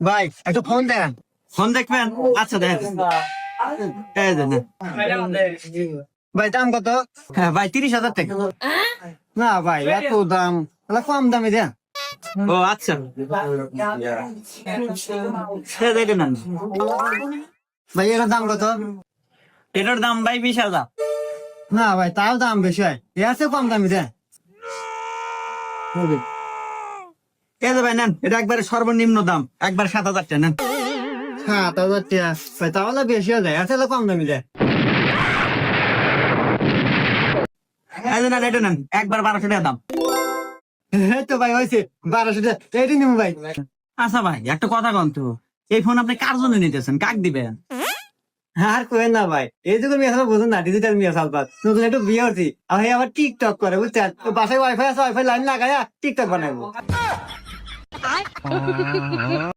ভাই একটু ফোন দেন। ফোন দেখবেন? আচ্ছা দেখেন। এই যে নেন। ভাই দাম কত? হ্যাঁ ভাই 30,000 টাকা। না ভাই এত দাম, তাহলে কম দামে দেন। ও আচ্ছা, এটা নেন। ভাই এটার দাম কত? এটার দাম ভাই 20,000। না ভাই তাও দাম বেশি হয়, এর চেয়ে কম দামি দেন। এই যে ভাই নেন, এটা একবারে সর্বনিম্ন দাম, একবার 7,000 টাকা নেন। 7,000 টাকা ভাই, তাহলে বেশি হয়ে যায়, এর চেয়ে কম দামি দেন। এই যে নেন, এটা নেন, একবার 1200 টাকা দাম। এই তো ভাই হয়েছে 1200 টাকা, এইটি নিবো ভাই। আচ্ছা ভাই একটা কথা কন তো, এই ফোন আপনি কার জন্য নিতেছেন, কাক দিবেন? আর কোয়েন না ভাই, এই যুগের মেয়ে সব বুঝুন না, ডিজিটাল মেয়ে সালপাত নতুন একটু বিয়ে হচ্ছি, আর এই আবার টিকটক করে বুঝছেন, তো বাসায় ওয়াইফাই আছে, ওয়াইফাই লাইন লাগায়া টিকটক বানাবো।